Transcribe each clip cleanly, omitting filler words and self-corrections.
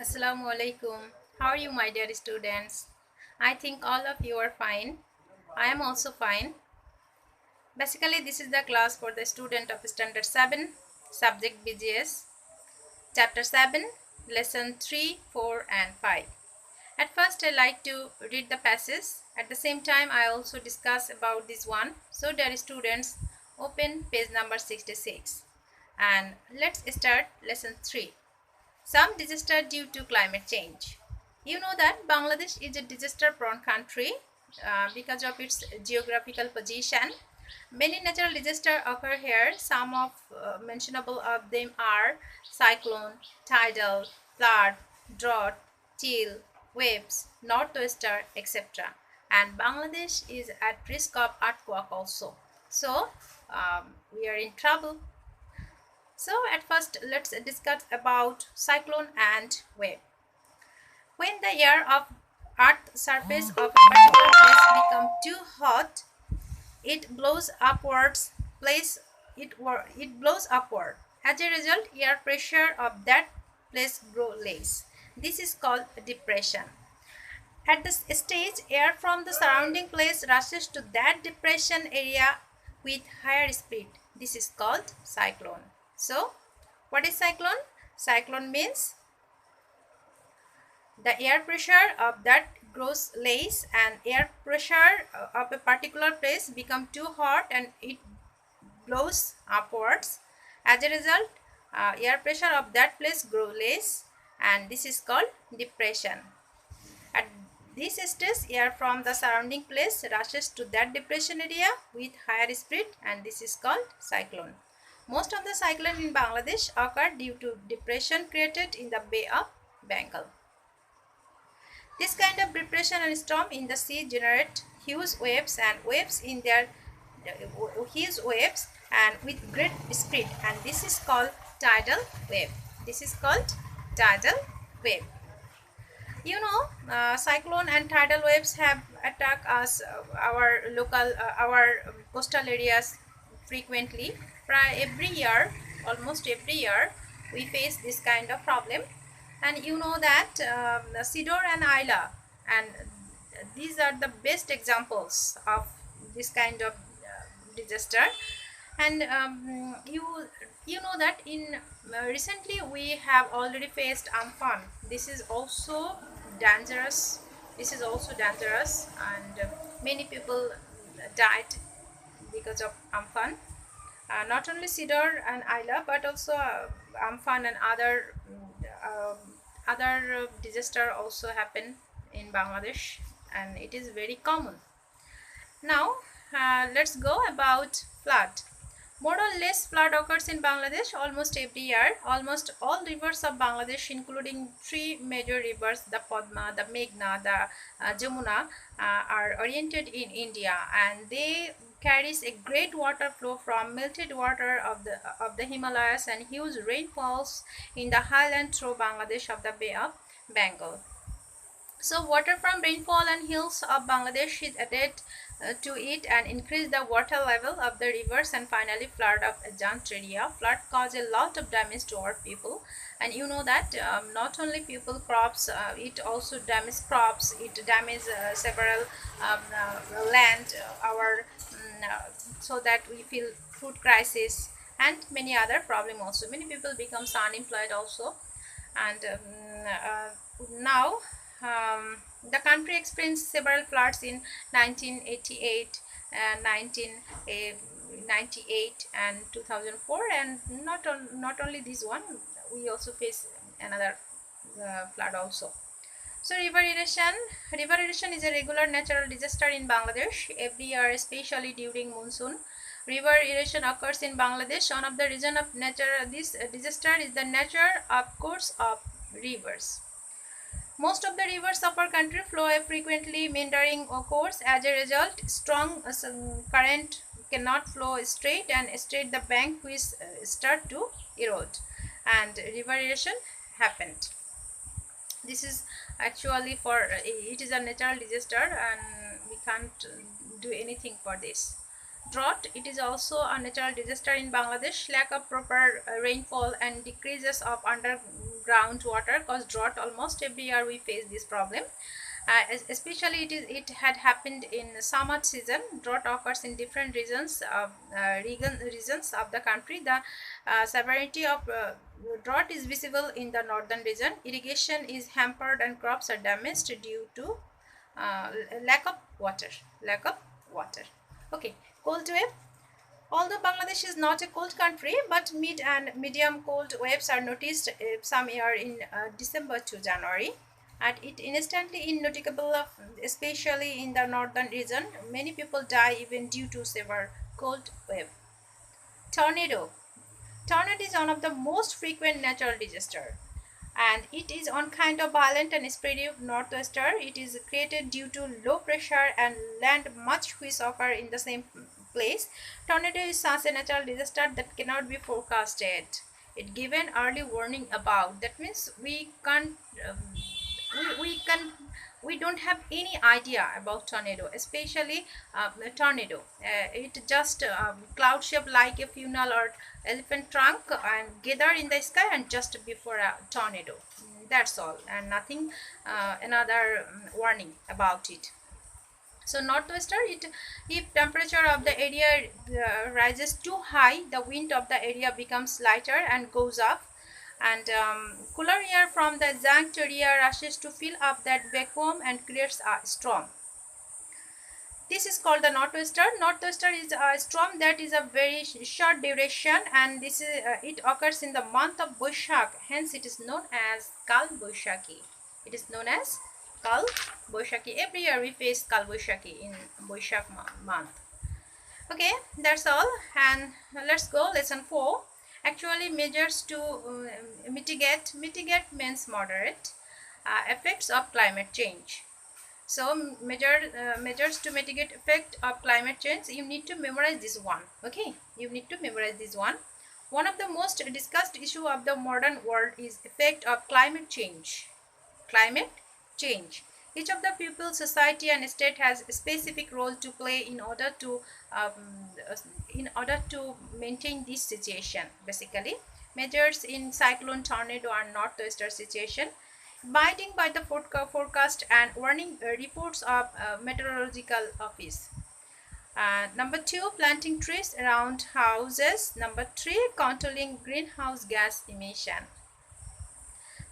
Assalamu alaikum. How are you, my dear students? I think all of you are fine. I am also fine. Basically, this is the class for the student of Standard 7, subject BGS, Chapter 7, Lesson 3, 4, and 5. At first, I like to read the passage. At the same time, I also discuss about this one. So, dear students, open page number 66. And let's start Lesson 3. Some disaster due to climate change. You know that Bangladesh is a disaster prone country because of its geographical position. Many natural disasters occur here. Some of mentionable of them are cyclone, tidal, flood, drought, chill, waves, northwester, etc. And Bangladesh is at risk of earthquake also. So we are in trouble. So at first let's discuss about cyclone and wave. When the air of earth surface of a particular place become too hot, it blows upwards it blows upward. As a result, air pressure of that place grows less. This is called depression. At this stage, air from the surrounding place rushes to that depression area with higher speed. This is called cyclone. So, what is cyclone? Cyclone means the air pressure of that grows less and air pressure of a particular place become too hot and it blows upwards. As a result, air pressure of that place grows less and this is called depression. At this stage, air from the surrounding place rushes to that depression area with higher speed and this is called cyclone. Most of the cyclones in Bangladesh occur due to depression created in the Bay of Bengal. This kind of depression and storm in the sea generate huge waves and with great speed and this is called tidal wave. This is called tidal wave. You know, cyclone and tidal waves have attacked us, our coastal areas frequently. Every year, almost every year, we face this kind of problem. And you know that Sidor and Isla, and these are the best examples of this kind of disaster. And you know that in recently we have already faced Amphan. This is also dangerous. This is also dangerous, and many people died because of Amphan. Not only Sidor and Isla, but also Amphan and other disaster also happen in Bangladesh, and it is very common. Now, let's go about flood. More or less flood occurs in Bangladesh almost every year. Almost all rivers of Bangladesh, including three major rivers, the Padma, the Meghna, the Jamuna, are oriented in India, and they carries a great water flow from melted water of the Himalayas and huge rainfalls in the highland through Bangladesh of the Bay of Bengal. So water from rainfall and hills of Bangladesh is added to it and increase the water level of the rivers and finally flood of adjacent area. Flood cause a lot of damage to our people, and you know that not only people, crops, it also damages crops, it damages several land, so that we feel food crisis and many other problem also. Many people becomes unemployed also, and now the country experienced several floods in 1988, 1998, and 2004, and not only this one, we also face another flood also. So river erosion is a regular natural disaster in Bangladesh every year, especially during monsoon. River erosion occurs in Bangladesh. One of the reason of nature this disaster is the nature of course of rivers. Most of the rivers of our country flow a frequently meandering course. As a result, strong current cannot flow straight and straight the bank which start to erode and river erosion happened. This is actually it is a natural disaster and we can't do anything for this. Drought, it is also a natural disaster in Bangladesh. Lack of proper rainfall and decreases of underground water cause drought. Almost every year we face this problem. Especially it had happened in summer season. Drought occurs in different regions of the country. The severity of drought is visible in the northern region. Irrigation is hampered and crops are damaged due to uh, lack of water. Lack of water. Okay, cold wave. Although Bangladesh is not a cold country, but mid and medium cold waves are noticed some year in December to January, and it instantly noticeable, especially in the northern region. Many people die even due to severe cold wave. Tornado. Tornado is one of the most frequent natural disaster, and it is on kind of violent and spready northwester. It is created due to low pressure and land much which occur in the same place. Tornado is such a natural disaster that cannot be forecasted. It given early warning about. That means we can't. We can we don't have any idea about tornado, especially tornado. It just cloud shape like a funnel or elephant trunk and gather in the sky and just before a tornado. That's all, and nothing another warning about it. So northwester, it if temperature of the area rises too high, the wind of the area becomes lighter and goes up, and cooler air from the zanked area rushes to fill up that vacuum and creates a storm. This is called the northwester. Northwester is a storm that is a very short duration, and this is it occurs in the month of Boishak. Hence, it is known as Kal Boishaki. It is known as Kal Boishaki. Every year we face Kal Boishaki in Boishak month. Okay, that's all, and let's go lesson 4. Actually, measures to mitigate means moderate effects of climate change. So measures to mitigate effect of climate change, you need to memorize this one. Okay, you need to memorize this one. One of the most discussed issue of the modern world is effect of climate change. Climate change. Each of the people, society and state has a specific role to play in order to maintain this situation. Basically, measures in cyclone, tornado and northwester situation, abiding by the forecast and warning reports of meteorological office. Number 2, planting trees around houses. Number 3, controlling greenhouse gas emission.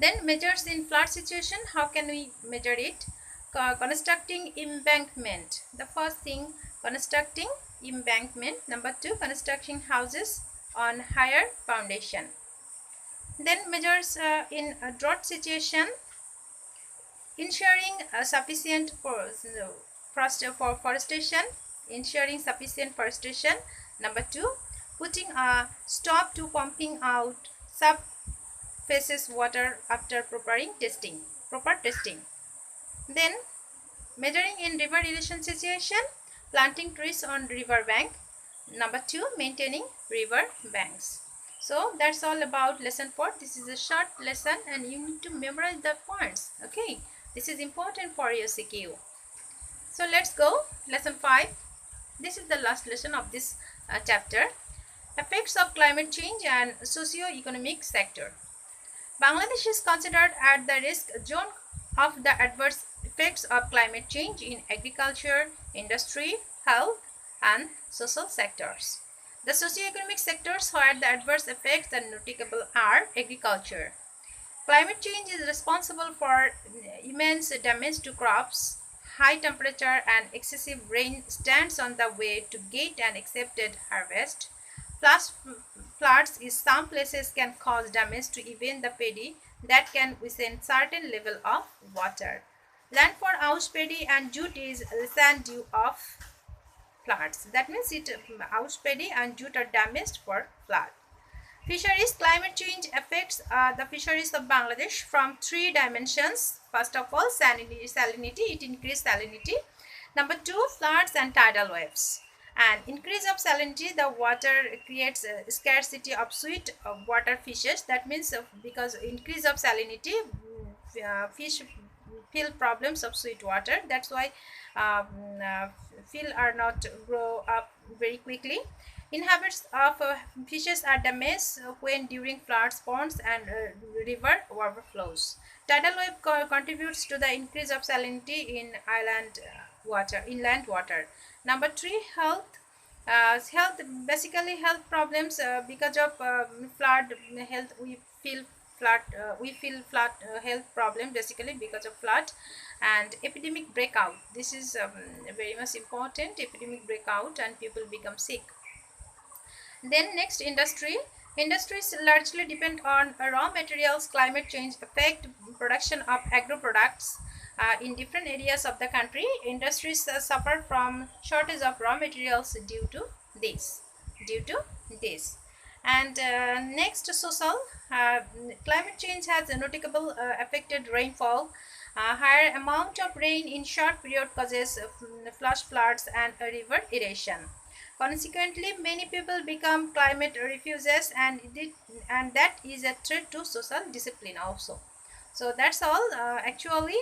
Then measures in flood situation, how can we measure it? Constructing embankment. The first thing, constructing embankment. Number 2, constructing houses on higher foundation. Then measures in a drought situation, ensuring sufficient for forestation, ensuring sufficient forestation. Number 2, putting a stop to pumping out subsurface water after proper testing. Then measuring in river erosion situation, planting trees on river bank. Number 2, maintaining river banks. So that's all about lesson 4. This is a short lesson and you need to memorize the points. Okay, this is important for your CQ. So let's go lesson 5. This is the last lesson of this chapter. Effects of climate change and socio-economic sector. Bangladesh is considered at the risk zone of the adverse effects of climate change in agriculture, industry, health and social sectors. The socio-economic sectors where the adverse effects are noticeable are agriculture. Climate change is responsible for immense damage to crops. High temperature and excessive rain stands on the way to get an accepted harvest. Plus, floods in some places can cause damage to even the paddy that can withstand certain level of water. Land for house paddy and jute is less due of floods. That means house paddy and jute are damaged for flood. Fisheries. Climate change affects the fisheries of Bangladesh from 3 dimensions. First of all, salinity, it increases salinity. Number 2, floods and tidal waves. And increase of salinity, the water creates a scarcity of sweet water fishes. That means because increase of salinity, fish feel problems of sweet water. That's why fish are not grow up very quickly. Inhabits of fishes are damaged when during floods, ponds, and river overflows. Tidal wave contributes to the increase of salinity in inland water. Number three, health, basically health problems because of flood health. We feel flood health problem basically because of flood. And epidemic breakout, this is very much important. Epidemic breakout and people become sick. Then next, industries largely depend on raw materials. Climate change affect production of agro products in different areas of the country. Industries suffer from shortage of raw materials this due to this. And next, social, uh, climate change has a notable affected rainfall. Higher amount of rain in short period causes flash floods and river erosion. Consequently, many people become climate refugees, and that is a threat to social discipline also. So that's all. Actually,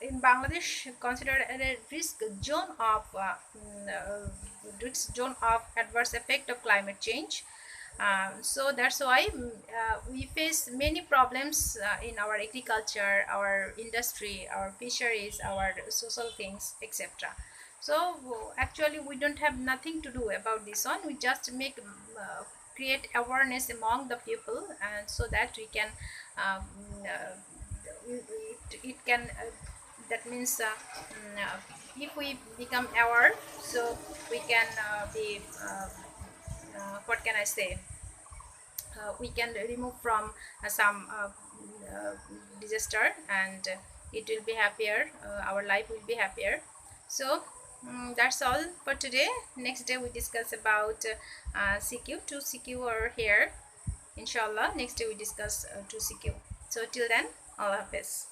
in Bangladesh, considered a risk zone of adverse effect of climate change. So that's why we face many problems in our agriculture, our industry, our fisheries, our social things, etc. So actually we don't have nothing to do about this one. We just create awareness among the people, and so that we can um, uh, it can that means if we become aware, so we can be what can I say, we can remove from some disaster, and it will be happier, our life will be happier. So that's all for today. Next day we discuss about CQ, 2 CQ or here, inshallah. Next day we discuss 2 CQ. So till then, Allah Hafiz.